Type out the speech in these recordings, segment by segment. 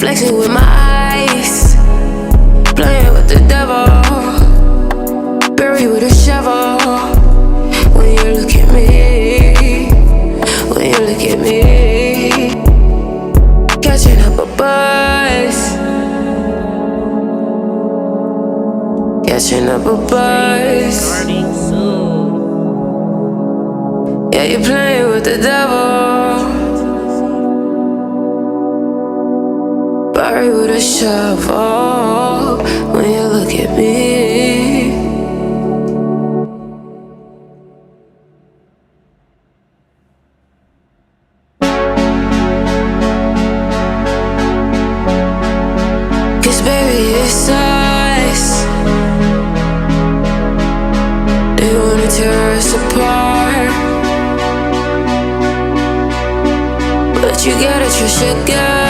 Flexing with my eyes, playing with the devil, buried with a shovel. When you look at me, when you look at me, catching up a buzz, catching up a buzz. Yeah, you're playing with the devil, buried with a shovel. When you look at me, cause baby it's us. They wanna tear us apart, but you gotta trust your gut.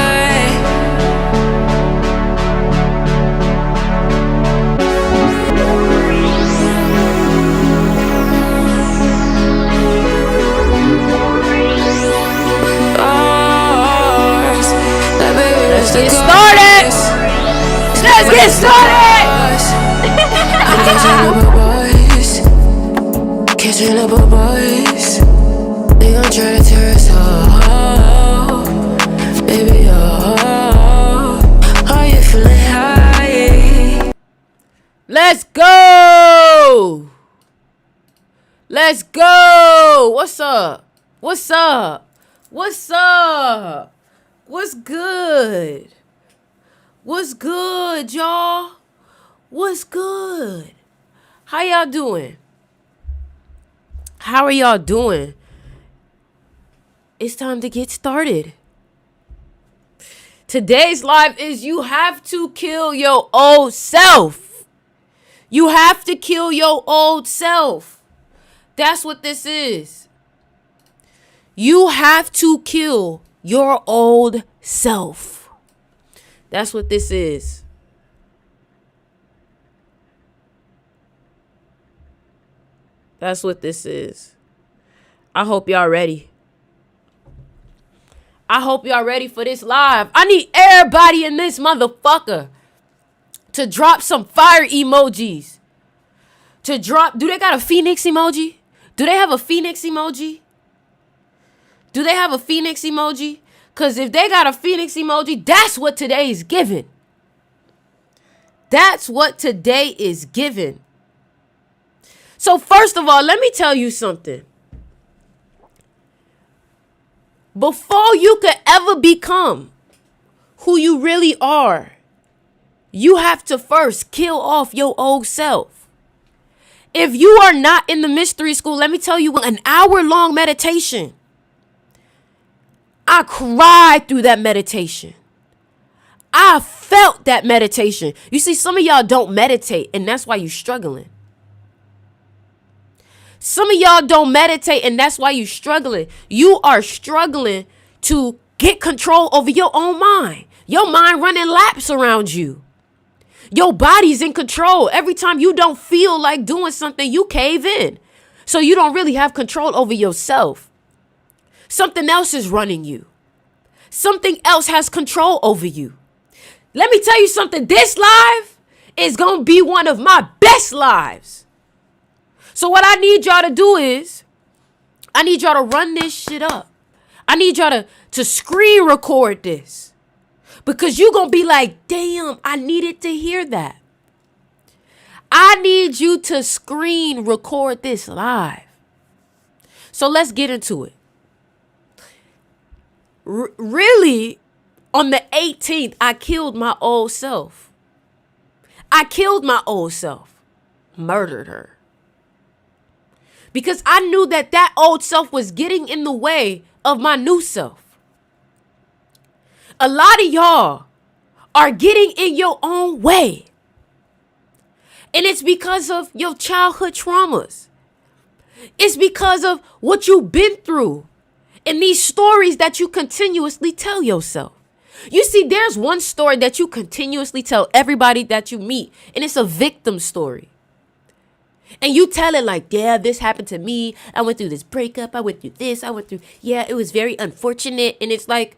Let's get started! Let's get started! I'm catching up a boys. They gon' try to tear us all, baby, oh. Are you feeling high? Let's go! Let's go! What's up? What's up? What's up? What's good? What's good, y'all? What's good? How y'all doing? How are y'all doing? It's time to get started. Today's live is you have to kill your old self. You have to kill your old self. That's what this is. You have to kill your old self. That's what this is. That's what this is. I hope y'all ready. I hope y'all ready for this live. I need everybody in this motherfucker to drop some fire emojis. To drop, do they got a phoenix emoji? Do they have a phoenix emoji? Do they have a phoenix emoji? Because if they got a phoenix emoji, that's what today is giving. That's what today is giving. So first of all, let me tell you something. Before you could ever become who you really are, you have to first kill off your old self. If you are not in the mystery school, let me tell you, an hour-long meditation. I cried through that meditation. I felt that meditation. You see, some of y'all don't meditate, and that's why you're struggling. Some of y'all don't meditate, and that's why you're struggling. You are struggling to get control over your own mind. Your mind running laps around you. Your body's in control. Every time you don't feel like doing something, you cave in. So you don't really have control over yourself. Something else is running you. Something else has control over you. Let me tell you something. This live is going to be one of my best lives. So what I need y'all to do is, I need y'all to run this shit up. I need y'all to screen record this. Because you're going to be like, damn, I needed to hear that. I need you to screen record this live. So let's get into it. Really, on the 18th, I killed my old self. I killed my old self. Murdered her. Because I knew that old self was getting in the way of my new self. A lot of y'all are getting in your own way. And it's because of your childhood traumas. It's because of what you've been through. And these stories that you continuously tell yourself. You see, there's one story that you continuously tell everybody that you meet. And it's a victim story. And you tell it like, yeah, this happened to me. I went through this breakup. I went through this. I went through, yeah, it was very unfortunate. And it's like,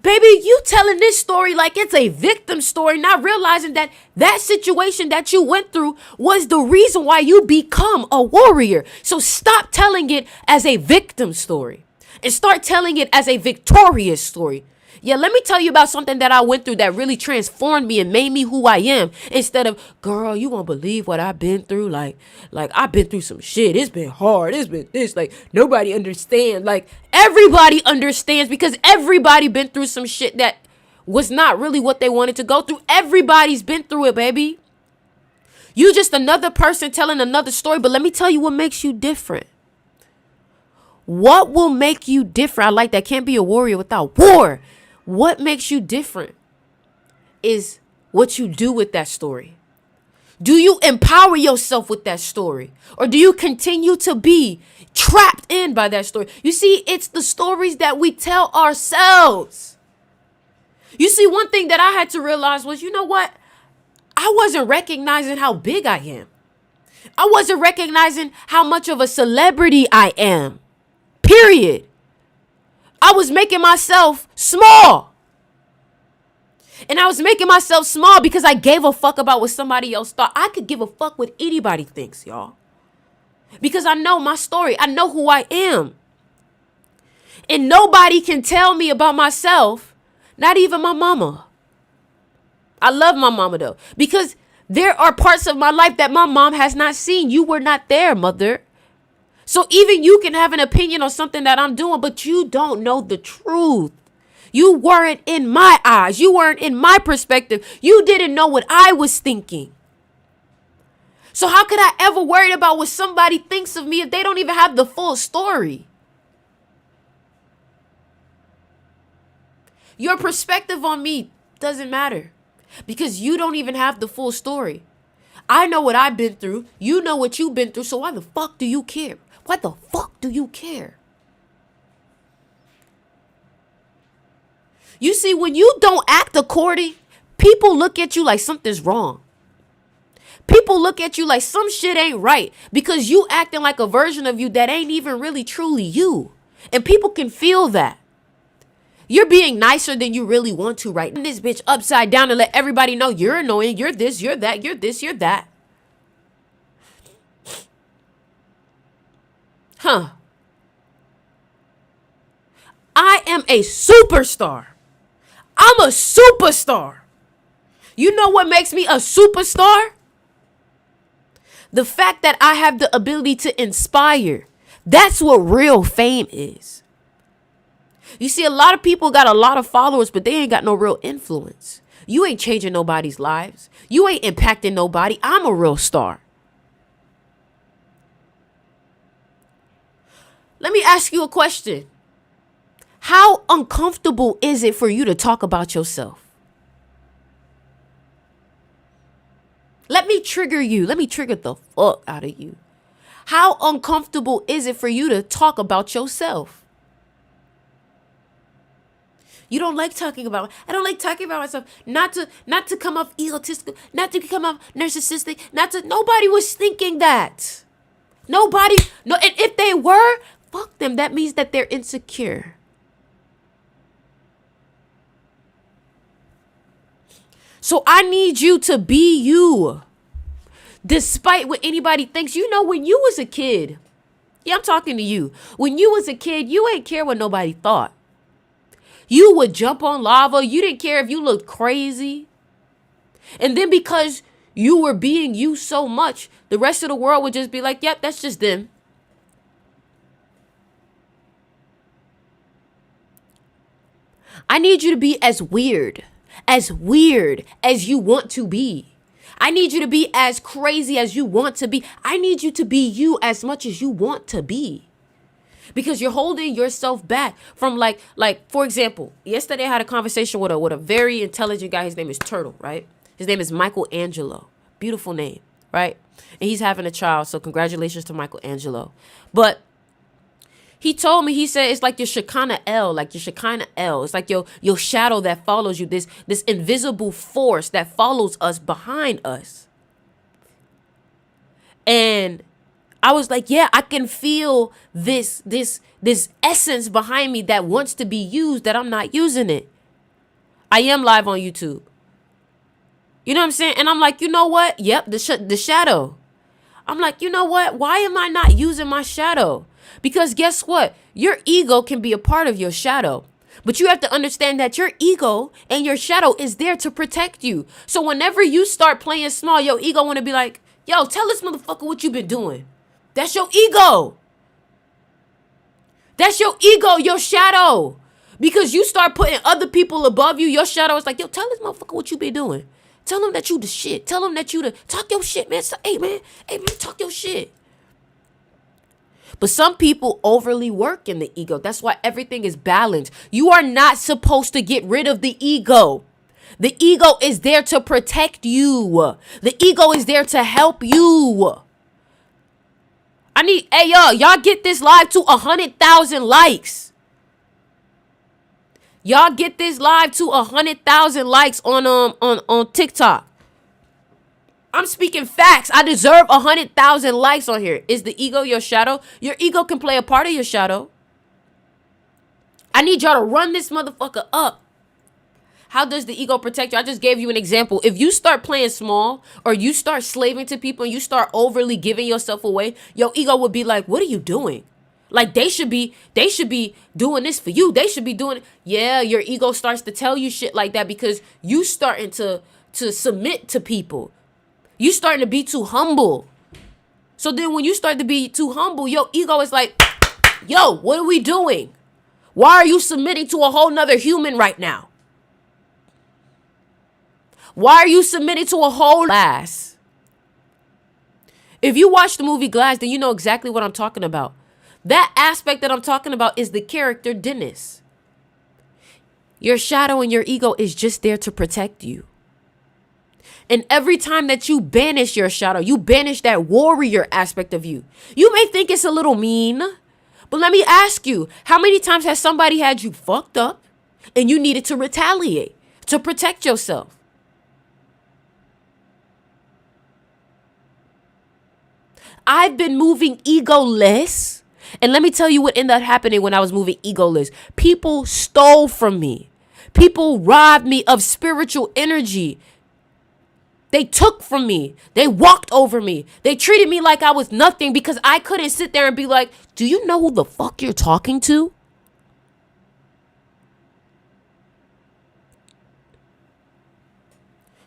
Baby, you telling this story like it's a victim story, not realizing that that situation that you went through was the reason why you become a warrior. So stop telling it as a victim story and start telling it as a victorious story. Yeah, let me tell you about something that I went through that really transformed me and made me who I am. Instead of, girl, you won't believe what I've been through. Like I've been through some shit. It's been hard. It's been this. Like, nobody understands. Like, everybody understands because everybody been through some shit that was not really what they wanted to go through. Everybody's been through it, baby. You just another person telling another story. But let me tell you what makes you different. What will make you different? I like that. Can't be a warrior without war. What makes you different is what you do with that story. Do you empower yourself with that story? Or do you continue to be trapped in by that story? You see, it's the stories that we tell ourselves. You see, one thing that I had to realize was, you know what? I wasn't recognizing how big I am. I wasn't recognizing how much of a celebrity I am. Period. I was making myself small. And I was making myself small because I gave a fuck about what somebody else thought. I could give a fuck what anybody thinks, y'all. Because I know my story. I know who I am. And nobody can tell me about myself, not even my mama. I love my mama, though, because there are parts of my life that my mom has not seen. You were not there, mother. So even you can have an opinion on something that I'm doing, but you don't know the truth. You weren't in my eyes. You weren't in my perspective. You didn't know what I was thinking. So how could I ever worry about what somebody thinks of me if they don't even have the full story? Your perspective on me doesn't matter because you don't even have the full story. I know what I've been through. You know what you've been through. So why the fuck do you care? Why the fuck do you care? You see, when you don't act according, people look at you like something's wrong. People look at you like some shit ain't right because you acting like a version of you that ain't even really truly you. And people can feel that. You're being nicer than you really want to right now. This bitch upside down and let everybody know you're annoying, you're this, you're that, you're this, you're that. Huh. I am a superstar. I'm a superstar. You know what makes me a superstar? The fact that I have the ability to inspire. That's what real fame is. You see, a lot of people got a lot of followers, but they ain't got no real influence. You ain't changing nobody's lives. You ain't impacting nobody. I'm a real star. Let me ask you a question. How uncomfortable is it for you to talk about yourself? Let me trigger you. Let me trigger the fuck out of you. How uncomfortable is it for you to talk about yourself? You don't like talking about, I don't like talking about myself. Not to come off egotistical, not to come off narcissistic, nobody was thinking that. Nobody, no, and if they were, fuck them. That means that they're insecure. So I need you to be you. Despite what anybody thinks. You know, when you was a kid, yeah, I'm talking to you. When you was a kid, you ain't care what nobody thought. You would jump on lava. You didn't care if you looked crazy. And then because you were being you so much, the rest of the world would just be like, yep, that's just them. I need you to be as weird as you want to be. I need you to be as crazy as you want to be. I need you to be you as much as you want to be. Because you're holding yourself back from like, for example, yesterday I had a conversation with a very intelligent guy. His name is Turtle, right? His name is Michelangelo. Beautiful name, right? And he's having a child. So congratulations to Michelangelo. But he told me, he said, it's like your Shekinah El, It's like your shadow that follows you, this invisible force that follows us behind us. And I was like, yeah, I can feel this essence behind me that wants to be used, that I'm not using it. I am live on YouTube. You know what I'm saying? And I'm like, you know what? Yep, the shadow. I'm like, you know what? Why am I not using my shadow? Because guess what? Your ego can be a part of your shadow. But you have to understand that your ego and your shadow is there to protect you. So whenever you start playing small, your ego want to be like, yo, tell this motherfucker what you been doing. That's your ego. That's your ego, your shadow. Because you start putting other people above you, your shadow is like, yo, tell this motherfucker what you been doing. Tell him that you the shit. Tell him that you the, talk your shit, man. Hey, man, talk your shit. But some people overly work in the ego. That's why everything is balanced. You are not supposed to get rid of the ego. The ego is there to protect you. The ego is there to help you. Hey, y'all get this live to 100,000 likes. Y'all get this live to 100,000 likes on TikTok. I'm speaking facts. I deserve 100,000 likes on here. Is the ego your shadow? Your ego can play a part of your shadow. I need y'all to run this motherfucker up. How does the ego protect you? I just gave you an example. If you start playing small or you start slaving to people and you start overly giving yourself away, your ego would be like, what are you doing? Like they should be doing this for you. They should be doing it. Yeah, your ego starts to tell you shit like that because you starting to submit to people. You starting to be too humble. So then when you start to be too humble, your ego is like, yo, what are we doing? Why are you submitting to a whole nother human right now? Why are you submitting to a whole Glass? If you watch the movie Glass, then you know exactly what I'm talking about. That aspect that I'm talking about is the character Dennis. Your shadow and your ego is just there to protect you. And every time that you banish your shadow, you banish that warrior aspect of you. You may think it's a little mean, but let me ask you, how many times has somebody had you fucked up and you needed to retaliate to protect yourself? I've been moving egoless. And let me tell you what ended up happening when I was moving egoless. People stole from me. People robbed me of spiritual energy. They took from me. They walked over me. They treated me like I was nothing because I couldn't sit there and be like, do you know who the fuck you're talking to?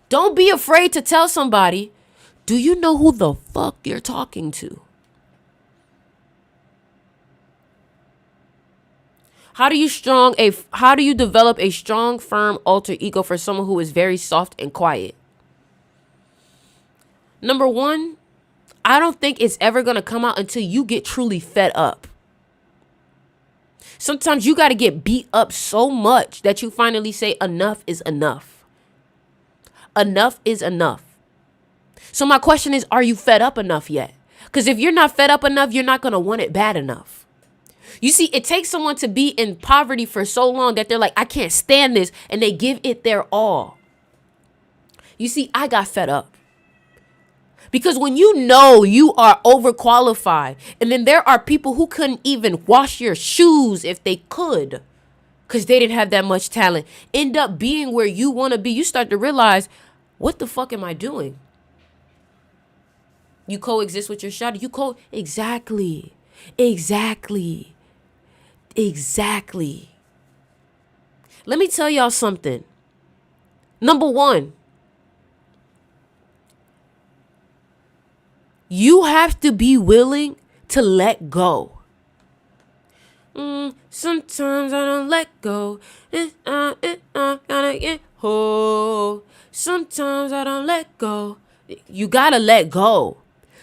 Don't be afraid to tell somebody, do you know who the fuck you're talking to? How do you develop a strong, firm alter ego for someone who is very soft and quiet? Number one, I don't think it's ever going to come out until you get truly fed up. Sometimes you got to get beat up so much that you finally say enough is enough. Enough is enough. So my question is, are you fed up enough yet? Because if you're not fed up enough, you're not going to want it bad enough. You see, it takes someone to be in poverty for so long that they're like, I can't stand this. And they give it their all. You see, I got fed up. Because when you know you are overqualified, and then there are people who couldn't even wash your shoes if they could, because they didn't have that much talent, end up being where you want to be, you start to realize, what the fuck am I doing? You coexist with your shadow. Exactly. Let me tell y'all something. Number one, you have to be willing to let go. Sometimes I don't let go. Gotta get hold. Sometimes I don't let go. You gotta let go.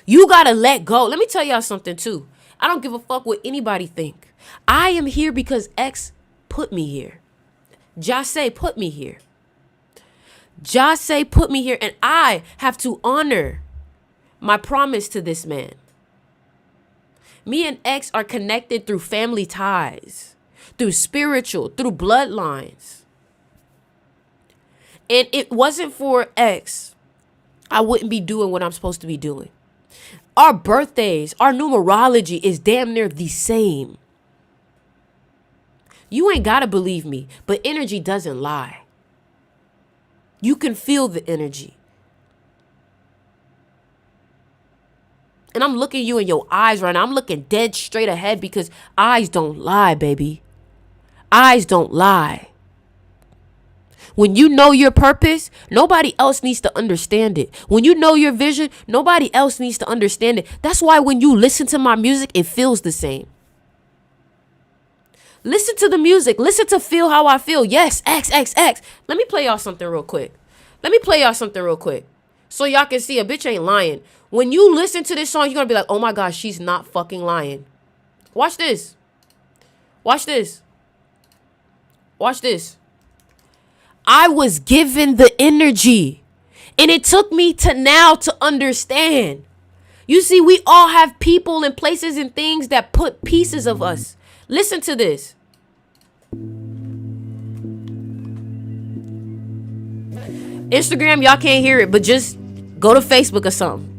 You gotta let go. Let me tell y'all something too. I don't give a fuck what anybody think. I am here because X put me here. Jase put me here. Jase put me here, and I have to honor my promise to this man. Me and X are connected through family ties, through spiritual, through bloodlines. And it wasn't for X, I wouldn't be doing what I'm supposed to be doing. Our birthdays, our numerology is damn near the same. You ain't gotta believe me, but energy doesn't lie. You can feel the energy. And I'm looking you in your eyes right now. I'm looking dead straight ahead because eyes don't lie, baby. Eyes don't lie. When you know your purpose, nobody else needs to understand it. When you know your vision, nobody else needs to understand it. That's why when you listen to my music, it feels the same. Listen to the music. Listen to Feel How I Feel. Yes, X, X, X. Let me play y'all something real quick. So y'all can see a bitch ain't lying. When you listen to this song, you're going to be like, oh my gosh, she's not fucking lying. Watch this. Watch this. Watch this. I was given the energy, and it took me to now to understand. You see, we all have people and places and things that put pieces of us. Listen to this. Instagram, y'all can't hear it, but just go to Facebook or something.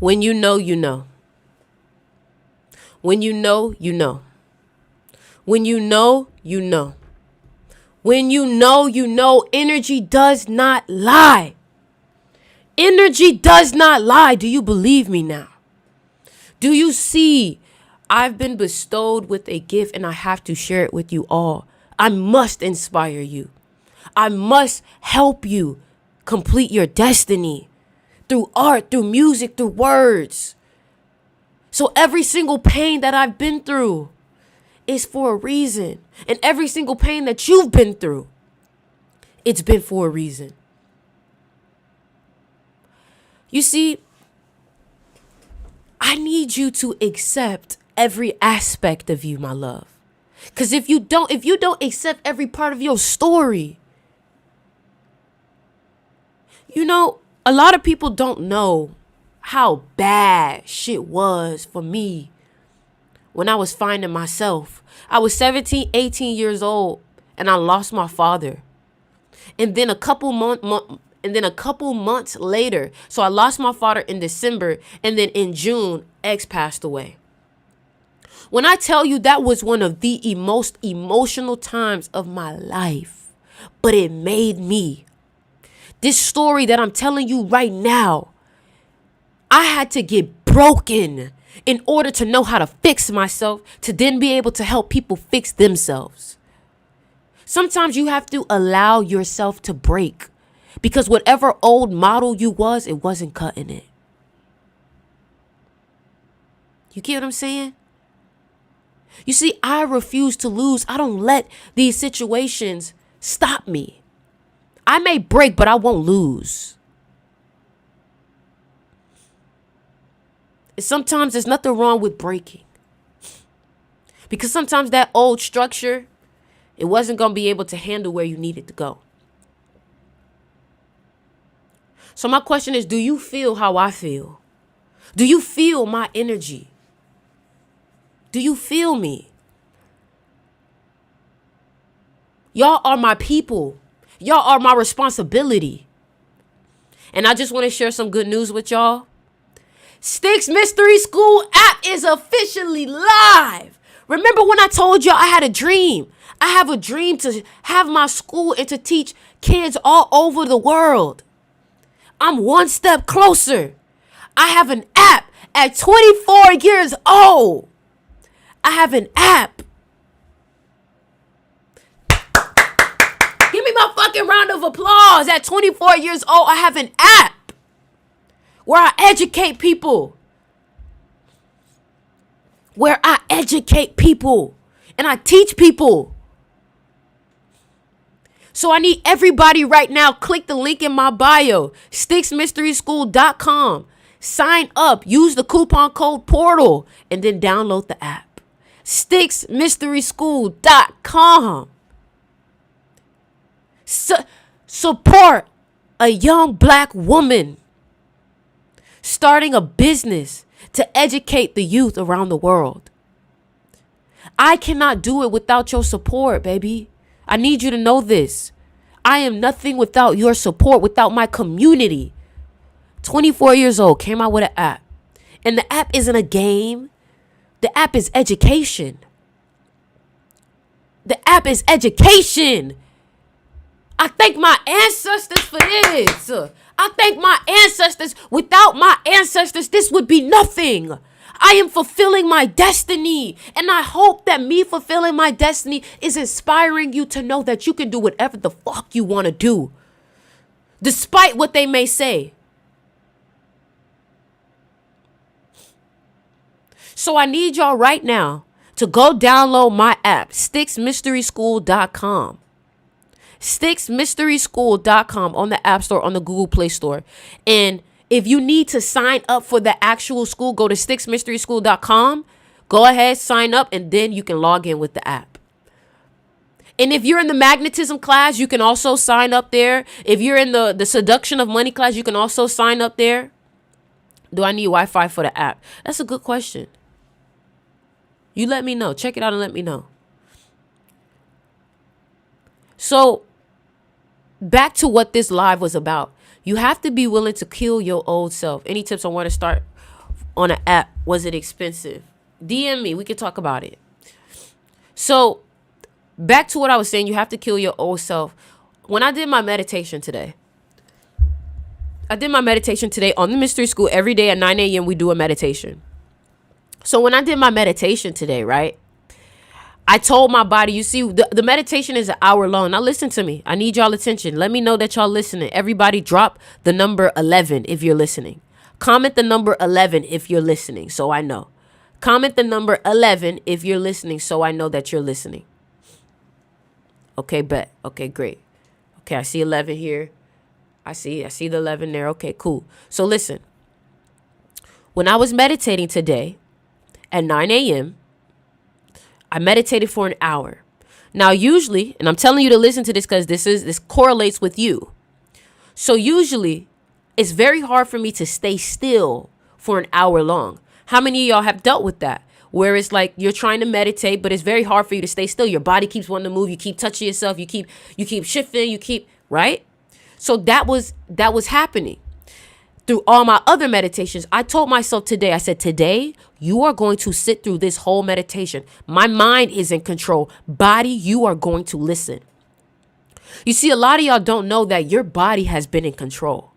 When you know, you know. When you know, you know. When you know, you know. When you know, you know. Energy does not lie. Energy does not lie. Do you believe me now? Do you see? I've been bestowed with a gift and I have to share it with you all. I must inspire you. I must help you complete your destiny through art, through music, through words. So every single pain that I've been through, is for a reason. And every single pain that you've been through, it's been for a reason. You see, I need you to accept every aspect of you, my love. Because if you don't accept every part of your story, you know, a lot of people don't know how bad shit was for me when I was finding myself. I was 17, 18 years old and I lost my father. And then a couple months later, so I lost my father in December, and then in June, X passed away. When I tell you that was one of the most emotional times of my life, but it made me. This story that I'm telling you right now, I had to get broken in order to know how to fix myself, to then be able to help people fix themselves. Sometimes you have to allow yourself to break, because whatever old model you was, it wasn't cutting it. You get what I'm saying? You see, I refuse to lose. I don't let these situations stop me. I may break, but I won't lose. And sometimes there's nothing wrong with breaking. Because sometimes that old structure, it wasn't going to be able to handle where you needed to go. So my question is, do you feel how I feel? Do you feel my energy? Do you feel me? Y'all are my people. Y'all are my responsibility. And I just want to share some good news with y'all. Sticks Mystery School app is officially live. Remember when I told y'all I had a dream? I have a dream to have my school and to teach kids all over the world. I'm one step closer. I have an app at 24 years old. I have an app. Give me my fucking round of applause. At 24 years old, I have an app where I educate people. Where I educate people and I teach people. So I need everybody right now, click the link in my bio, sticksmysteryschool.com. Sign up, use the coupon code portal, and then download the app. sticksmysteryschool.com. Support a young black woman starting a business to educate the youth around the world. I cannot do it without your support, baby. I need you to know this. I am nothing without your support, without my community. 24 years old, came out with an app. And the app isn't a game. The app is education. The app is education. I thank my ancestors for this. I thank my ancestors. Without my ancestors, this would be nothing. I am fulfilling my destiny. And I hope that me fulfilling my destiny is inspiring you to know that you can do whatever the fuck you want to do, despite what they may say. So I need y'all right now to go download my app, sticksmysteryschool.com. sticksmysteryschool.com on the App Store, on the Google Play Store. And if you need to sign up for the actual school, go to sticksmysteryschool.com. Go ahead, sign up, and then you can log in with the app. And if you're in the magnetism class, you can also sign up there. If you're in the seduction of money class, you can also sign up there. Do I need Wi-Fi for the app? That's a good question. You let me know. Check it out and let me know. So back to what this live was about. You have to be willing to kill your old self. Any tips on where to start on an app? Was it expensive? DM me. We can talk about it. So back to what I was saying. You have to kill your old self. When I did my meditation today, on the Mystery School. Every day at 9 a.m. we do a meditation. So when I did my meditation today, right, I told my body, you see, the meditation is an hour long. Now listen to me. I need y'all attention. Let me know that y'all listening. Everybody drop the number 11 if you're listening. Comment the number 11 if you're listening, so I know. Comment the number 11 if you're listening, so I know that you're listening. Okay, bet. Okay, great. Okay, I see 11 here. I see the 11 there. Okay, cool. So listen, when I was meditating today at 9 a.m., I meditated for an hour. Now, usually, and I'm telling you to listen to this because this correlates with you. So usually, it's very hard for me to stay still for an hour long. How many of y'all have dealt with that? Where it's like you're trying to meditate, but it's very hard for you to stay still. Your body keeps wanting to move. You keep touching yourself. You keep shifting. Right? So that was happening. Through all my other meditations, I told myself today, I said, today, you are going to sit through this whole meditation. My mind is in control. Body, you are going to listen. You see, a lot of y'all don't know that your body has been in control.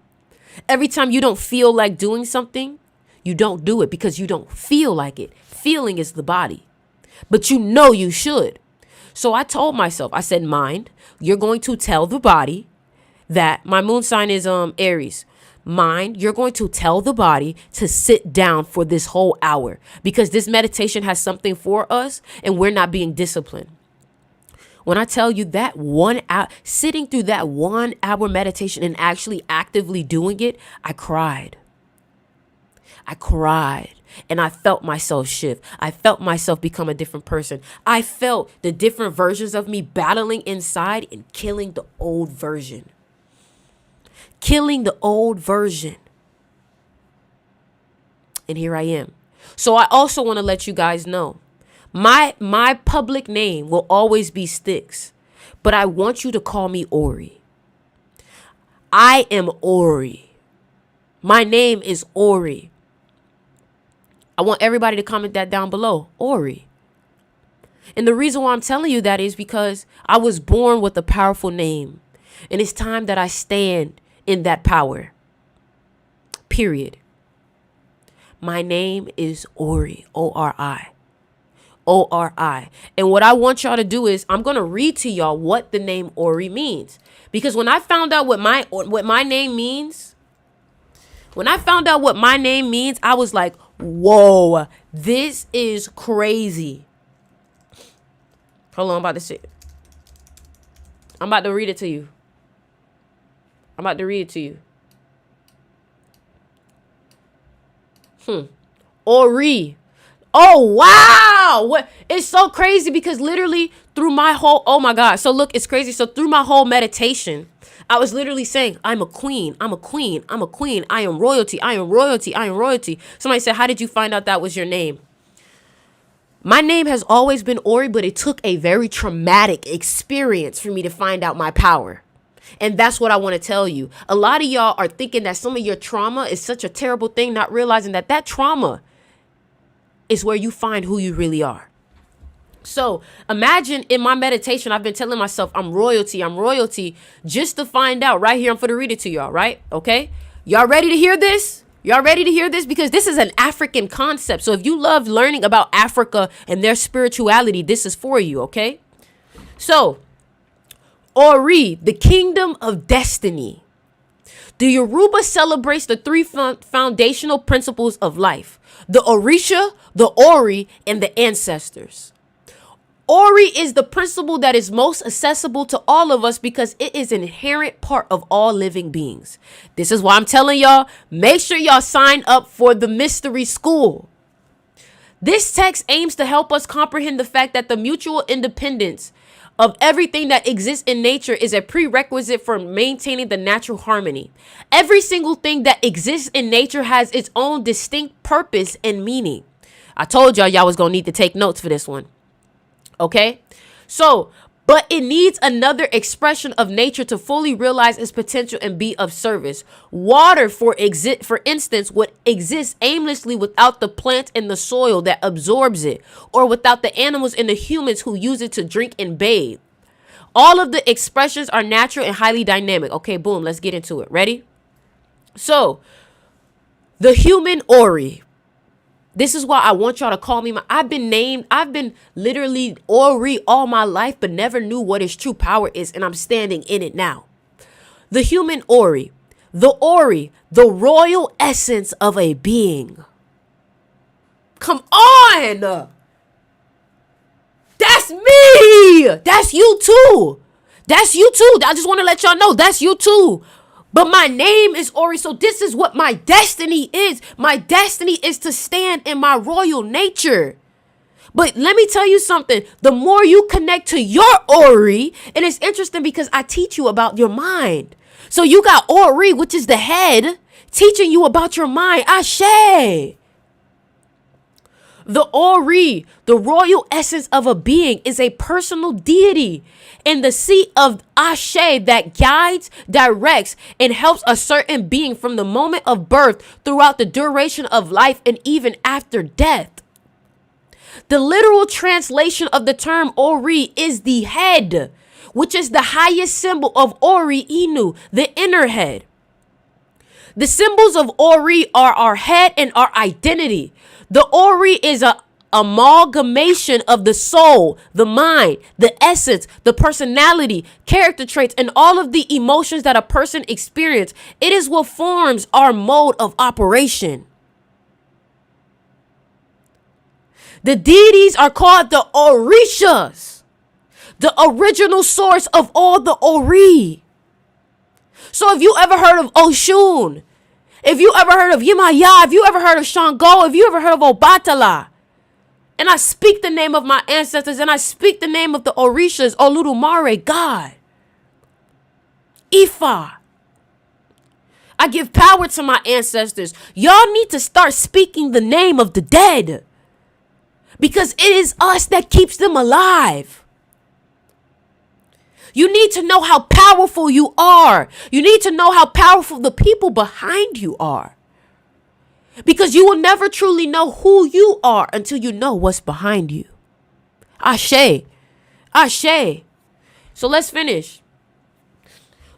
Every time you don't feel like doing something, you don't do it because you don't feel like it. Feeling is the body, but you know you should. So I told myself, I said, mind, you're going to tell the body that my moon sign is Aries. Mind, you're going to tell the body to sit down for this whole hour because this meditation has something for us and we're not being disciplined. When I tell you that 1 hour, sitting through that 1 hour meditation and actually actively doing it, I cried. And I felt myself shift. I felt myself become a different person. I felt the different versions of me battling inside and killing the old version. And here I am. So I also want to let you guys know, my public name will always be Sticks, but I want you to call me Ori. I am Ori. My name is Ori. I want everybody to comment that down below, Ori. And the reason why I'm telling you that is because I was born with a powerful name, and it's time that I stand in that power. Period. My name is Ori, O-R-I. O-R-I. And what I want y'all to do is I'm going to read to y'all what the name Ori means. Because when I found out what my name means, I was like, whoa, this is crazy. Hold on, I'm about to read it to you. Ori. Oh, wow. What? It's so crazy because literally through my whole, oh my God. So look, it's crazy. So through my whole meditation, I was literally saying, I'm a queen. I am royalty. Somebody said, how did you find out that was your name? My name has always been Ori, but it took a very traumatic experience for me to find out my power. And that's what I want to tell you. A lot of y'all are thinking that some of your trauma is such a terrible thing, not realizing that trauma is where you find who you really are. So imagine in my meditation, I've been telling myself I'm royalty, just to find out right here. I'm going to read it to y'all, right? Okay. Y'all ready to hear this? Because this is an African concept. So if you love learning about Africa and their spirituality, this is for you. Okay. So Ori, the kingdom of destiny. The Yoruba celebrates the three foundational principles of life: the Orisha, the Ori, and the ancestors. Ori is the principle that is most accessible to all of us because it is an inherent part of all living beings. This is why I'm telling y'all, make sure y'all sign up for the mystery school. This text aims to help us comprehend the fact that the mutual independence of everything that exists in nature is a prerequisite for maintaining the natural harmony. Every single thing that exists in nature has its own distinct purpose and meaning. I told y'all was going to need to take notes for this one. Okay? So, but it needs another expression of nature to fully realize its potential and be of service. Water, for instance, would exist aimlessly without the plant and the soil that absorbs it, or without the animals and the humans who use it to drink and bathe. All of the expressions are natural and highly dynamic. Okay, boom, let's get into it. Ready? So, the human Ori. This is why I want y'all to call me. I've been literally Ori all my life, but never knew what his true power is. And I'm standing in it now. The human Ori, the royal essence of a being. Come on. That's me. That's you too. That's you too. I just want to let y'all know that's you too. But my name is Ori, so this is what my destiny is. My destiny is to stand in my royal nature. But let me tell you something. The more you connect to your Ori, and it's interesting because I teach you about your mind. So you got Ori, which is the head, teaching you about your mind. Ashe. The Ori, the royal essence of a being, is a personal deity in the seat of Ashe that guides, directs, and helps a certain being from the moment of birth throughout the duration of life and even after death. The literal translation of the term Ori is the head, which is the highest symbol of Ori Inu, the inner head. The symbols of Ori are our head and our identity. The Ori is an amalgamation of the soul, the mind, the essence, the personality, character traits, and all of the emotions that a person experiences. It is what forms our mode of operation. The deities are called the Orishas, the original source of all the Ori. So if you ever heard of Oshun, if you ever heard of Yemaya, if you ever heard of Shango, if you ever heard of Obatala, and I speak the name of my ancestors, and I speak the name of the Orishas, Oludumare, God, Ifa, I give power to my ancestors. Y'all need to start speaking the name of the dead, because it is us that keeps them alive. You need to know how powerful you are. You need to know how powerful the people behind you are. Because you will never truly know who you are until you know what's behind you. Ashe. Ashe. So let's finish.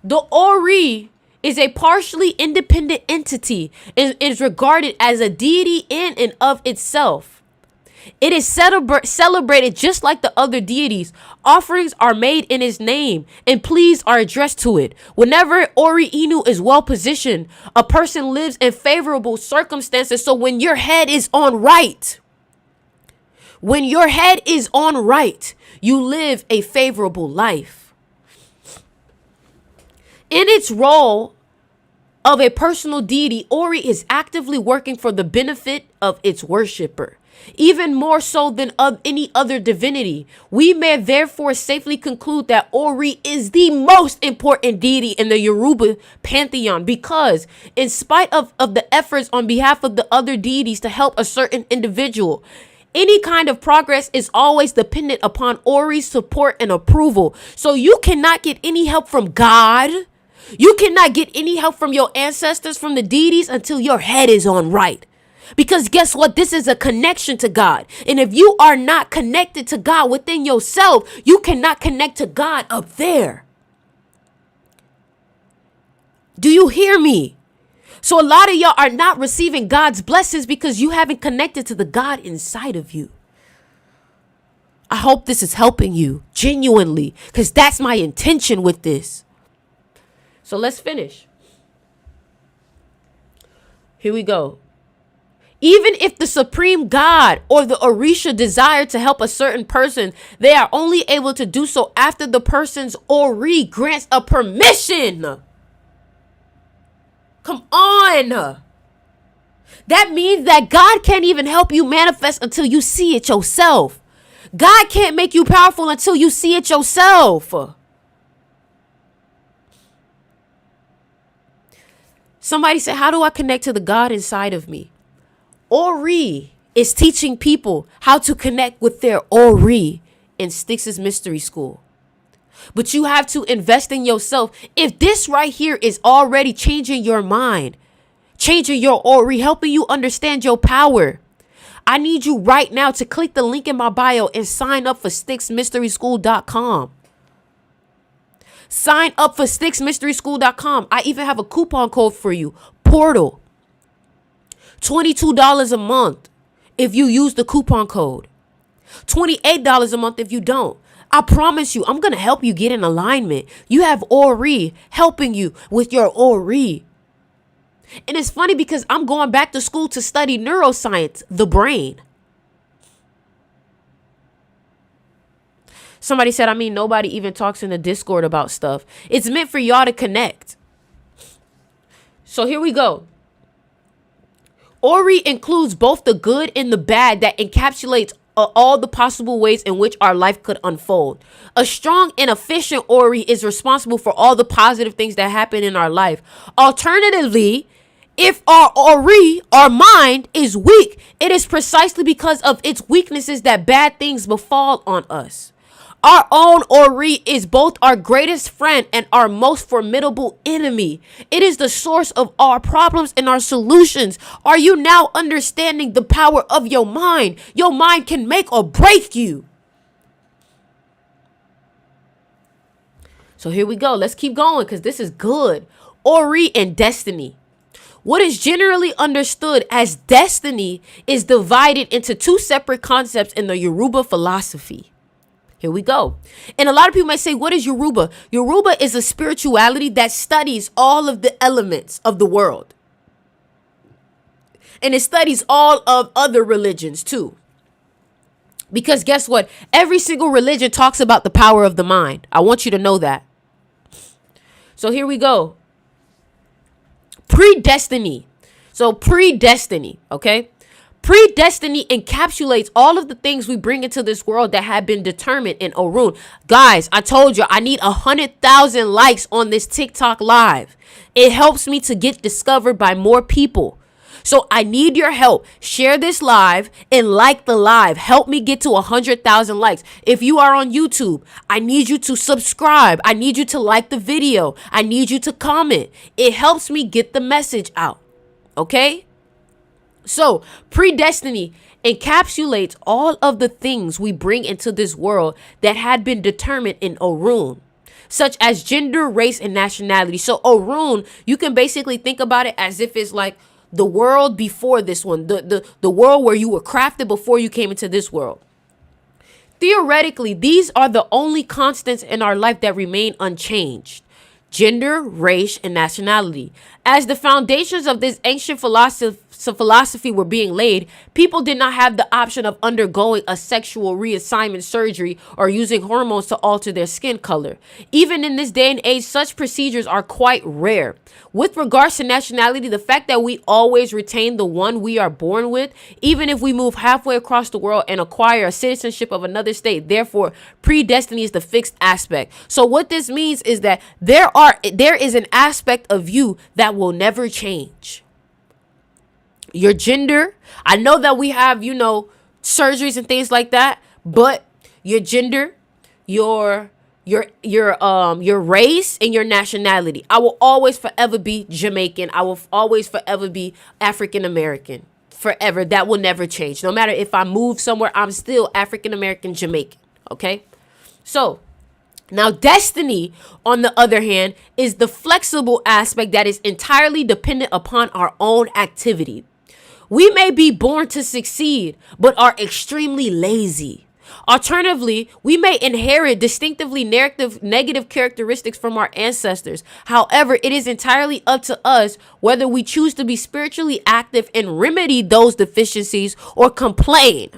The Ori is a partially independent entity and is regarded as a deity in and of itself. It is celebrated just like the other deities. Offerings are made in his name and pleas are addressed to it. Whenever Ori Inu is well positioned, a person lives in favorable circumstances. So when your head is on right, you live a favorable life. In its role of a personal deity, Ori is actively working for the benefit of its worshiper. Even more so than of any other divinity. We may therefore safely conclude that Ori is the most important deity in the Yoruba pantheon, because in spite of the efforts on behalf of the other deities to help a certain individual, any kind of progress is always dependent upon Ori's support and approval. So you cannot get any help from God. You cannot get any help from your ancestors, from the deities, until your head is on right. Because guess what? This is a connection to God. And if you are not connected to God within yourself, you cannot connect to God up there. Do you hear me? So a lot of y'all are not receiving God's blessings because you haven't connected to the God inside of you. I hope this is helping you genuinely, because that's my intention with this. So let's finish. Here we go. Even if the supreme God or the Orisha desire to help a certain person, they are only able to do so after the person's Ori grants a permission. Come on. That means that God can't even help you manifest until you see it yourself. God can't make you powerful until you see it yourself. Somebody said, how do I connect to the God inside of me? Ori is teaching people how to connect with their Ori in Styx's Mystery School. But you have to invest in yourself. If this right here is already changing your mind, changing your Ori, helping you understand your power, I need you right now to click the link in my bio and sign up for StyxMysterySchool.com. Sign up for StyxMysterySchool.com. I even have a coupon code for you. Portal. $22 a month if you use the coupon code. $28 a month if you don't. I promise you, I'm going to help you get in alignment. You have Ori helping you with your Ori. And it's funny because I'm going back to school to study neuroscience, the brain. Somebody said, I mean, nobody even talks in the Discord about stuff. It's meant for y'all to connect. So here we go. Ori includes both the good and the bad that encapsulates all the possible ways in which our life could unfold. A strong and efficient Ori is responsible for all the positive things that happen in our life. Alternatively, if our Ori, our mind, is weak, it is precisely because of its weaknesses that bad things befall on us. Our own Ori is both our greatest friend and our most formidable enemy. It is the source of our problems and our solutions. Are you now understanding the power of your mind? Your mind can make or break you. So here we go. Let's keep going because this is good. Ori and destiny. What is generally understood as destiny is divided into two separate concepts in the Yoruba philosophy. Here we go. And a lot of people might say, what is Yoruba? Yoruba is a spirituality that studies all of the elements of the world. And it studies all of other religions too. Because guess what? Every single religion talks about the power of the mind. I want you to know that. So here we go. Predestiny. So predestiny, okay? Predestiny encapsulates all of the things we bring into this world that have been determined in Orun. Guys, I told you I need 100,000 likes on this TikTok live. It helps me to get discovered by more people. So I need your help. Share this live and like the live. Help me get to 100,000 likes. If you are on YouTube, I need you to subscribe. I need you to like the video. I need you to comment. It helps me get the message out. Okay? So, predestiny encapsulates all of the things we bring into this world that had been determined in Orun, such as gender, race, and nationality. So, Orun, you can basically think about it as if it's like the world before this one, the world where you were crafted before you came into this world. Theoretically, these are the only constants in our life that remain unchanged. Gender, race, and nationality. As the foundations of this ancient philosophy were being laid, people did not have the option of undergoing a sexual reassignment surgery or using hormones to alter their skin color. Even in this day and age, such procedures are quite rare. With regards to nationality, the fact that we always retain the one we are born with, even if we move halfway across the world and acquire a citizenship of another state, therefore, predestiny is the fixed aspect. So what this means is that there is an aspect of you that will never change. Your gender, I know that we have, surgeries and things like that, but your gender, your race, and your nationality. I will always forever be Jamaican. I will always forever be African American. Forever. That will never change. No matter if I move somewhere, I'm still African American Jamaican. Okay? So, now, destiny, on the other hand, is the flexible aspect that is entirely dependent upon our own activity. We may be born to succeed, but are extremely lazy. Alternatively, we may inherit distinctively negative characteristics from our ancestors. However, it is entirely up to us whether we choose to be spiritually active and remedy those deficiencies or complain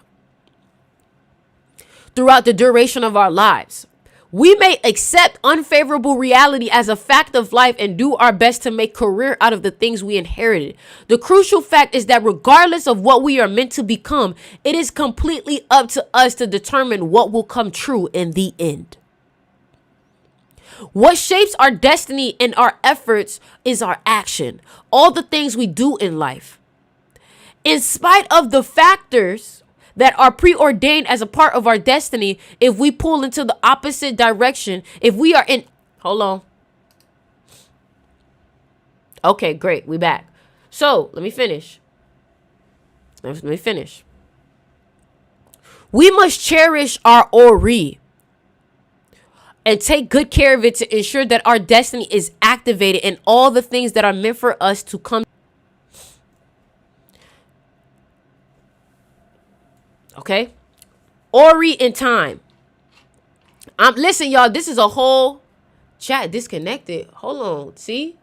throughout the duration of our lives. We may accept unfavorable reality as a fact of life and do our best to make career out of the things we inherited. The crucial fact is that regardless of what we are meant to become, it is completely up to us to determine what will come true in the end. What shapes our destiny and our efforts is our action, all the things we do in life. In spite of the factors that are preordained as a part of our destiny, if we pull into the opposite direction, if we are in, hold on. Okay, great. We back. So let me finish. We must cherish our Ori and take good care of it to ensure that our destiny is activated and all the things that are meant for us to come. Okay, Ori in time. Listen, y'all. This is a whole chat disconnected. Hold on. See,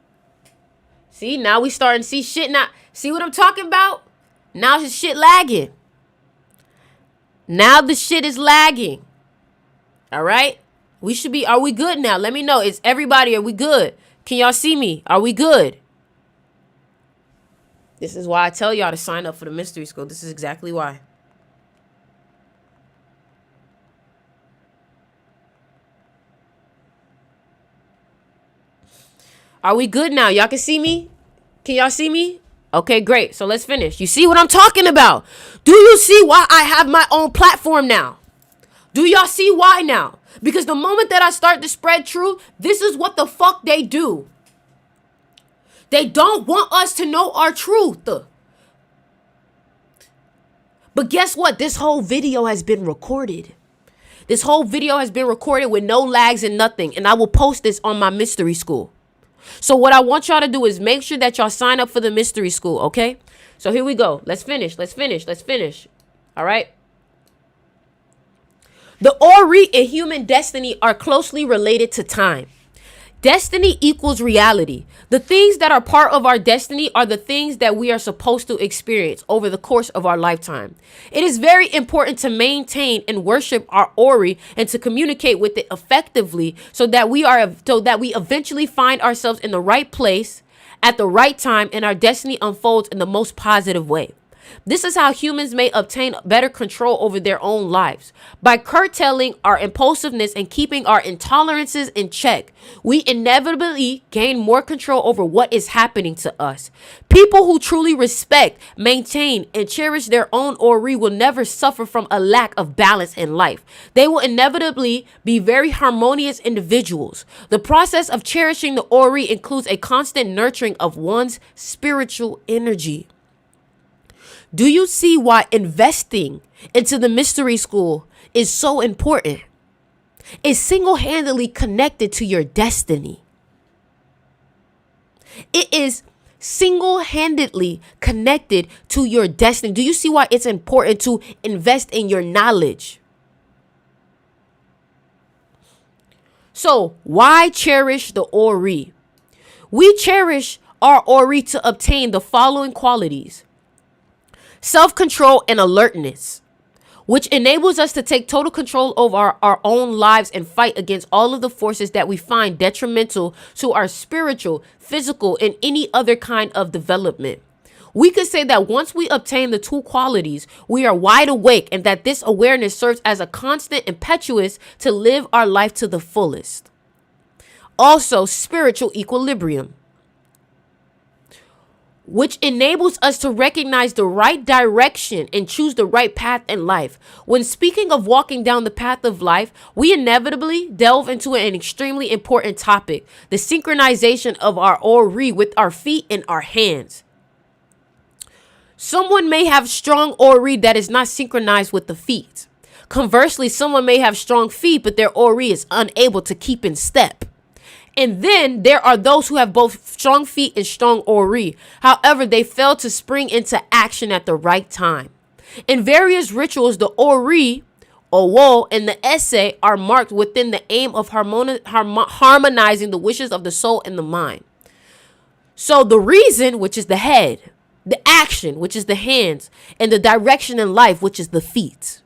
now we starting to see shit. Now, see what I'm talking about? Now the shit lagging. Now the shit is lagging. All right? Are we good now? Let me know. Is everybody, are we good? Can y'all see me? Are we good? This is why I tell y'all to sign up for the mystery school. This is exactly why. Are we good now? Y'all can see me? Can y'all see me? Okay, great. So let's finish. You see what I'm talking about? Do you see why I have my own platform now? Do y'all see why now? Because the moment that I start to spread truth, this is what the fuck they do. They don't want us to know our truth. But guess what? This whole video has been recorded. This whole video has been recorded with no lags and nothing. And I will post this on my mystery school. So what I want y'all to do is make sure that y'all sign up for the mystery school, okay? So here we go. Let's finish. All right? The Ori and human destiny are closely related to time. Destiny equals reality. The things that are part of our destiny are the things that we are supposed to experience over the course of our lifetime. It is very important to maintain and worship our Ori and to communicate with it effectively so that we eventually find ourselves in the right place at the right time and our destiny unfolds in the most positive way. This is how humans may obtain better control over their own lives. By curtailing our impulsiveness and keeping our intolerances in check, we inevitably gain more control over what is happening to us. People who truly respect, maintain, and cherish their own Ori will never suffer from a lack of balance in life. They will inevitably be very harmonious individuals. The process of cherishing the Ori includes a constant nurturing of one's spiritual energy. Do you see why investing into the mystery school is so important? It's single-handedly connected to your destiny. It is single-handedly connected to your destiny. Do you see why it's important to invest in your knowledge? So, why cherish the Ori? We cherish our Ori to obtain the following qualities: self-control and alertness, which enables us to take total control over our own lives and fight against all of the forces that we find detrimental to our spiritual, physical, and any other kind of development. We could say that once we obtain the two qualities, we are wide awake, and that this awareness serves as a constant impetus to live our life to the fullest. Also, spiritual equilibrium, which enables us to recognize the right direction and choose the right path in life. When speaking of walking down the path of life, we inevitably delve into an extremely important topic: the synchronization of our Ori with our feet and our hands. Someone may have strong Ori that is not synchronized with the feet. Conversely, someone may have strong feet, but their Ori is unable to keep in step. And then there are those who have both strong feet and strong Ori. However, they fail to spring into action at the right time. In various rituals, the Ori, Owo, and the Esse are marked within the aim of harmonizing the wishes of the soul and the mind. So the reason, which is the head, the action, which is the hands, and the direction in life, which is the feet.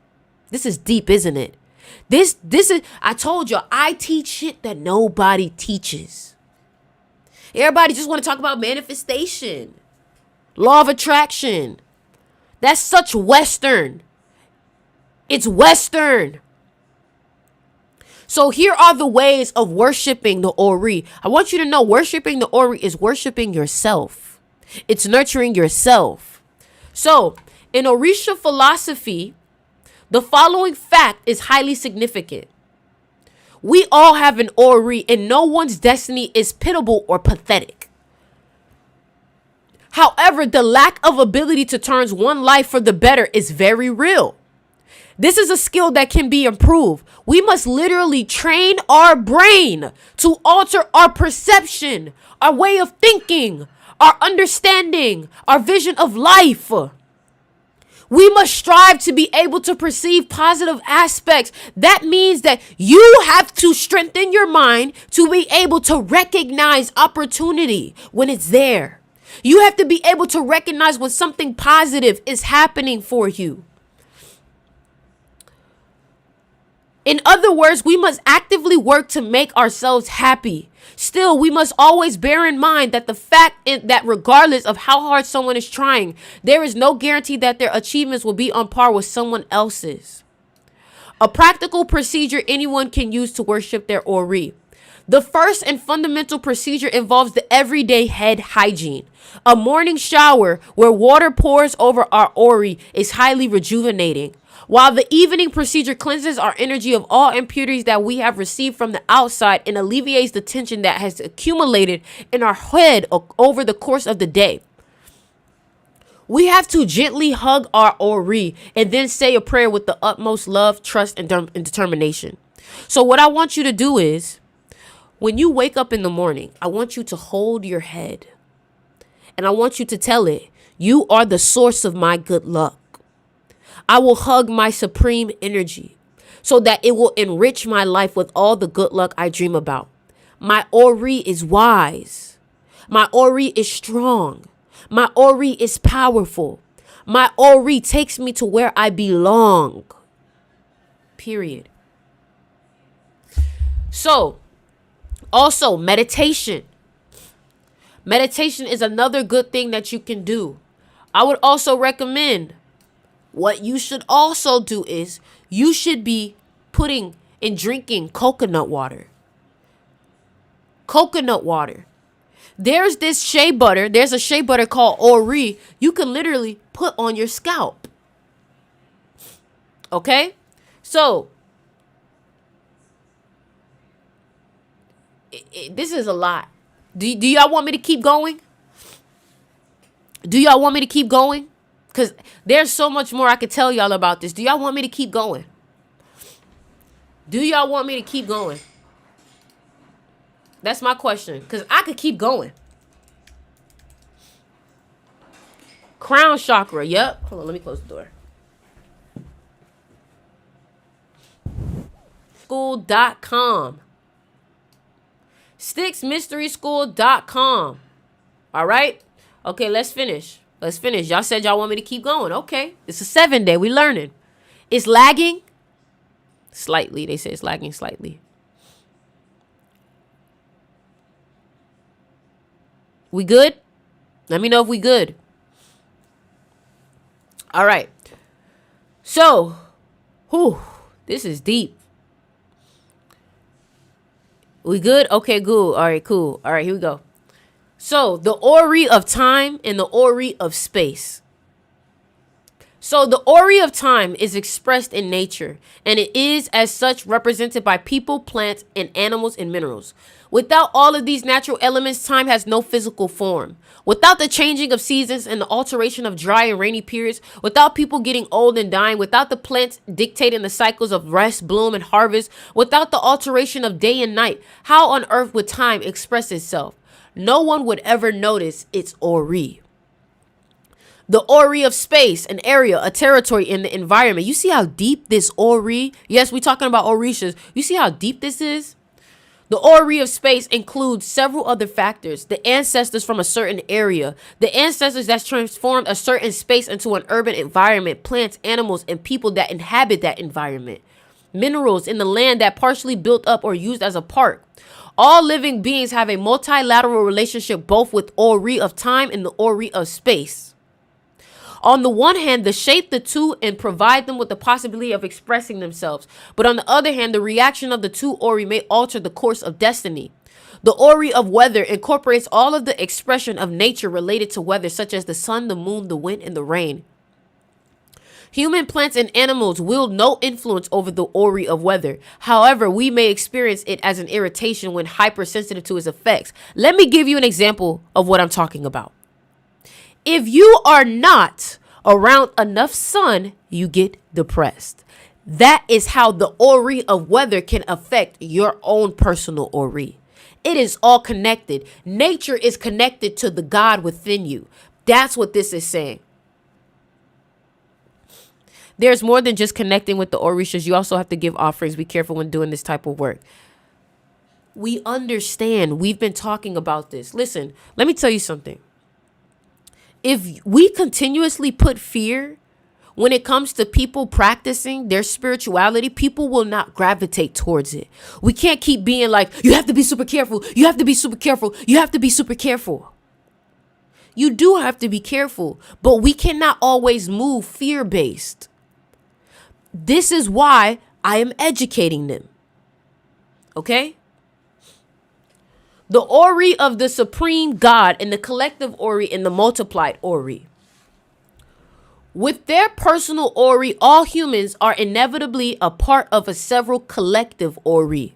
This is deep, isn't it? This is, I told you, I teach shit that nobody teaches. Everybody just want to talk about manifestation, law of attraction. That's such Western. It's Western. So here are the ways of worshiping the Ori. I want you to know worshiping the Ori is worshiping yourself. It's nurturing yourself. So in Orisha philosophy, the following fact is highly significant. We all have an Ori, and no one's destiny is pitiable or pathetic. However, the lack of ability to turn one life for the better is very real. This is a skill that can be improved. We must literally train our brain to alter our perception, our way of thinking, our understanding, our vision of life. We must strive to be able to perceive positive aspects. That means that you have to strengthen your mind to be able to recognize opportunity when it's there. You have to be able to recognize when something positive is happening for you. In other words, we must actively work to make ourselves happy. Still, we must always bear in mind that the fact that regardless of how hard someone is trying, there is no guarantee that their achievements will be on par with someone else's. A practical procedure anyone can use to worship their Ori. The first and fundamental procedure involves the everyday head hygiene. A morning shower where water pours over our Ori is highly rejuvenating, while the evening procedure cleanses our energy of all impurities that we have received from the outside and alleviates the tension that has accumulated in our head over the course of the day. We have to gently hug our Ori and then say a prayer with the utmost love, trust, and determination. So what I want you to do is, when you wake up in the morning, I want you to hold your head and I want you to tell it, you are the source of my good luck. I will hug my supreme energy so that it will enrich my life with all the good luck I dream about. My Ori is wise. My Ori is strong. My Ori is powerful. My Ori takes me to where I belong. Period. So, also meditation. Meditation is another good thing that you can do. I would also recommend, what you should also do is you should be putting and drinking coconut water. Coconut water. There's this shea butter. There's a shea butter called Ori. You can literally put on your scalp. Okay? So, this is a lot. Do y'all want me to keep going? Do y'all want me to keep going? Because there's so much more I could tell y'all about this. Do y'all want me to keep going? Do y'all want me to keep going? That's my question. Because I could keep going. Crown chakra. Yep. Hold on. Let me close the door. School.com. SticksMysterySchool.com. All right? Okay, let's finish. Let's finish. Y'all said y'all want me to keep going. Okay. It's a 7-day. We learning. It's lagging. Slightly. They say it's lagging slightly. We good? Let me know if we good. All right. So, this is deep. We good? Okay, good. All right, cool. All right, here we go. So, the Ori of time and the Ori of space. So, the Ori of time is expressed in nature, and it is as such represented by people, plants, and animals and minerals. Without all of these natural elements, time has no physical form. Without the changing of seasons and the alteration of dry and rainy periods, without people getting old and dying, without the plants dictating the cycles of rest, bloom, and harvest, without the alteration of day and night, how on earth would time express itself? No one would ever notice its Ori. The Ori of space, an area, a territory in the environment. You see how deep this Ori, yes, we're talking about Orishas. You see how deep this is? The Ori of space includes several other factors. The ancestors from a certain area, the ancestors that's transformed a certain space into an urban environment, plants, animals, and people that inhabit that environment. Minerals in the land that partially built up or used as a park. All living beings have a multilateral relationship both with Ori of time and the Ori of space. On the one hand, they shape the two and provide them with the possibility of expressing themselves. But on the other hand, the reaction of the two Ori may alter the course of destiny. The Ori of weather incorporates all of the expression of nature related to weather, such as the sun, the moon, the wind, and the rain. Human, plants, and animals wield no influence over the Ori of weather. However, we may experience it as an irritation when hypersensitive to its effects. Let me give you an example of what I'm talking about. If you are not around enough sun, you get depressed. That is how the Ori of weather can affect your own personal Ori. It is all connected. Nature is connected to the God within you. That's what this is saying. There's more than just connecting with the Orishas. You also have to give offerings. Be careful when doing this type of work. We understand. We've been talking about this. Listen, let me tell you something. If we continuously put fear when it comes to people practicing their spirituality, people will not gravitate towards it. We can't keep being like, you have to be super careful. You have to be super careful. You have to be super careful. You do have to be careful, but we cannot always move fear-based. This is why I am educating them. Okay? The Ori of the Supreme God and the collective Ori and the multiplied Ori. With their personal Ori, all humans are inevitably a part of a several collective Ori.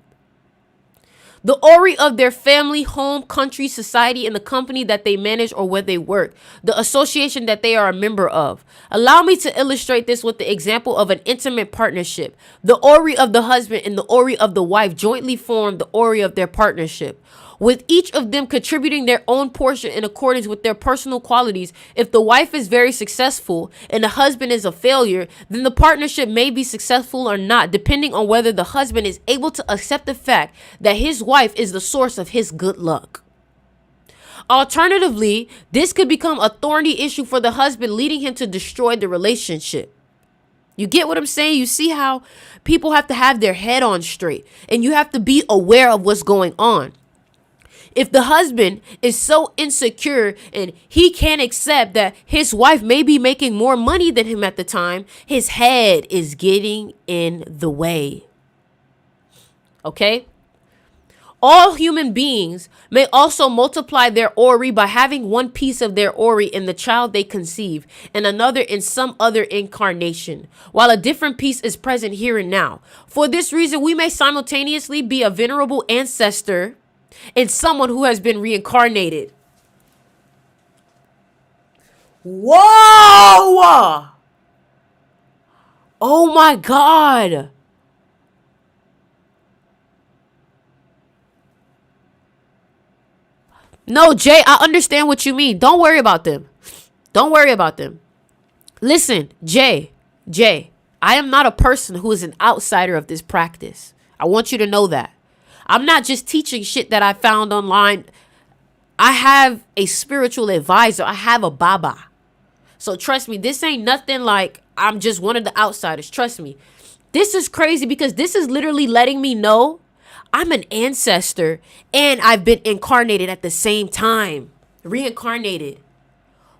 The Ori of their family, home, country, society, and the company that they manage or where they work. The association that they are a member of. Allow me to illustrate this with the example of an intimate partnership. The Ori of the husband and the Ori of the wife jointly form the Ori of their partnership, with each of them contributing their own portion in accordance with their personal qualities. If the wife is very successful and the husband is a failure, then the partnership may be successful or not, depending on whether the husband is able to accept the fact that his wife is the source of his good luck. Alternatively, this could become a thorny issue for the husband, leading him to destroy the relationship. You get what I'm saying? You see how people have to have their head on straight, and you have to be aware of what's going on. If the husband is so insecure and he can't accept that his wife may be making more money than him at the time, his head is getting in the way. Okay? All human beings may also multiply their Ori by having one piece of their Ori in the child they conceive and another in some other incarnation, while a different piece is present here and now. For this reason, we may simultaneously be a venerable ancestor and someone who has been reincarnated. Whoa! Oh my God. No, Jay, I understand what you mean. Don't worry about them. Don't worry about them. Listen, Jay, I am not a person who is an outsider of this practice. I want you to know that. I'm not just teaching shit that I found online. I have a spiritual advisor. I have a Baba. So trust me, this ain't nothing like I'm just one of the outsiders. Trust me. This is crazy because this is literally letting me know I'm an ancestor and I've been incarnated at the same time. Reincarnated.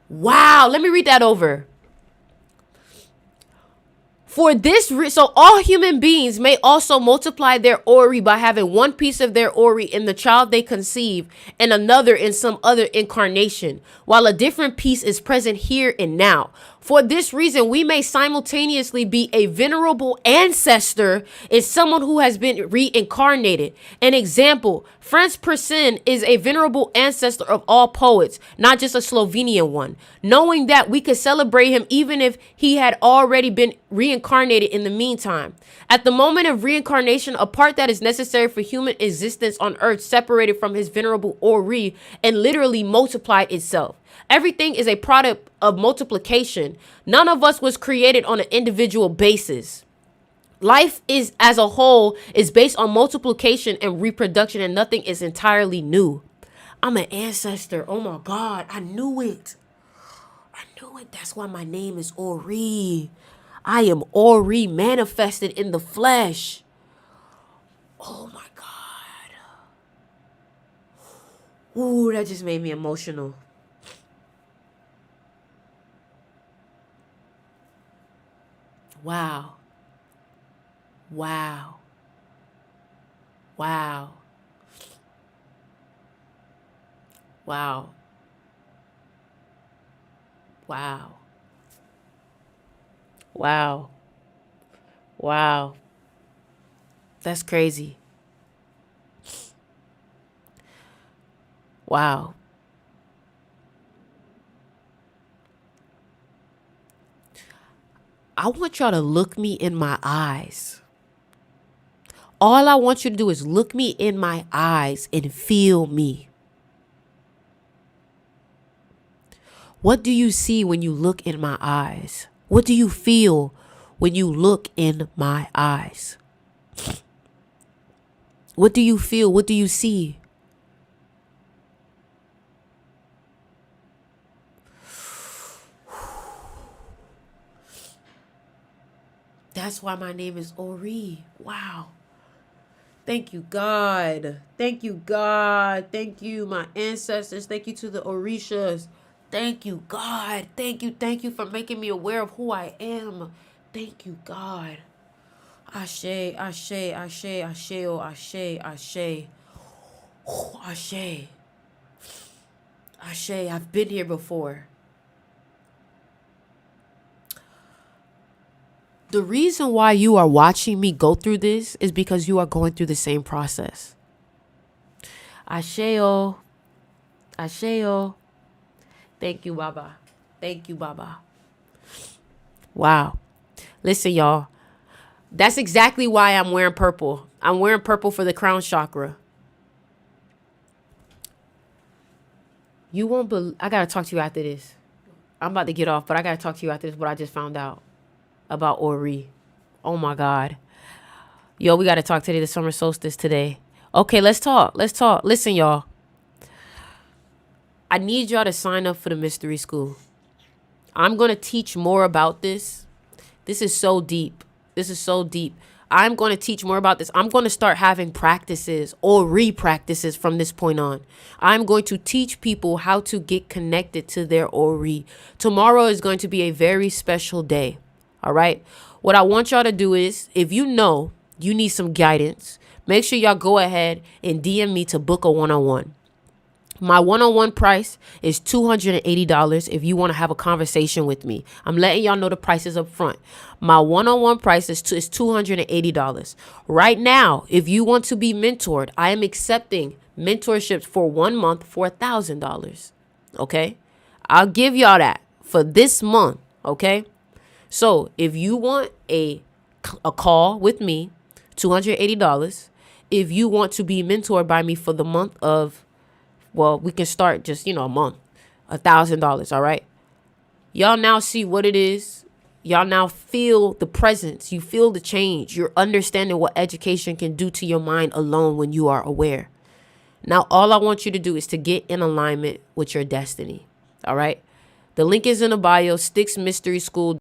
Wow. Let me read that over. For this, so all human beings may also multiply their Ori by having one piece of their Ori in the child they conceive and another in some other incarnation, while a different piece is present here and now. For this reason, we may simultaneously be a venerable ancestor and someone who has been reincarnated. An example, Franz Persin is a venerable ancestor of all poets, not just a Slovenian one. Knowing that we could celebrate him even if he had already been reincarnated in the meantime. At the moment of reincarnation, a part that is necessary for human existence on earth separated from his venerable Ori and literally multiplied itself. Everything is a product of multiplication. None of us was created on an individual basis. Life is as a whole is based on multiplication and reproduction, and nothing is entirely new. I'm an ancestor. Oh my God. I knew it. That's why my name is Ori. I am Ori manifested in the flesh. Oh my God. Ooh, that just made me emotional. Wow. Wow. Wow. Wow. Wow. Wow. Wow. That's crazy. Wow. I want y'all to look me in my eyes. All I want you to do is look me in my eyes and feel me. What do you see when you look in my eyes? What do you feel when you look in my eyes? What do you feel? What do you see? why my name is Ori. Wow. Thank you, God. Thank you, God. Thank you, my ancestors. Thank you to the Orishas. Thank you, God. Thank you for making me aware of who I am. Thank you, God. Ashe, Ashe, Ashe, Ashe, oh, Ashe, Ashe. Ashe. Ashe, I've been here before. The reason why you are watching me go through this is because you are going through the same process. Asheo. Asheo. Thank you, Baba. Thank you, Baba. Wow. Listen, y'all. That's exactly why I'm wearing purple. I'm wearing purple for the crown chakra. You won't believe. I got to talk to you after this. I'm about to get off, but I got to talk to you after this, what I just found out about Ori. Oh, my God. Yo, we got to talk today, the summer solstice today. Okay, let's talk. Let's talk. Listen, y'all. I need y'all to sign up for the mystery school. I'm going to teach more about this. This is so deep. This is so deep. I'm going to teach more about this. I'm going to start having practices or re-practices from this point on. I'm going to teach people how to get connected to their Ori. Tomorrow is going to be a very special day. All right. What I want y'all to do is, if you know you need some guidance, make sure y'all go ahead and DM me to book a one-on-one. My one-on-one price is $280 if you want to have a conversation with me. I'm letting y'all know the prices up front. My one-on-one price is $280. Right now, if you want to be mentored, I am accepting mentorships for 1 month for $1,000. Okay? I'll give y'all that for this month. Okay? So if you want a call with me, $280. If you want to be mentored by me for the month of, well, we can start just, a month, $1,000. All right. Y'all now see what it is. Y'all now feel the presence. You feel the change. You're understanding what education can do to your mind alone when you are aware. Now, all I want you to do is to get in alignment with your destiny. All right. The link is in the bio, Styx Mystery School.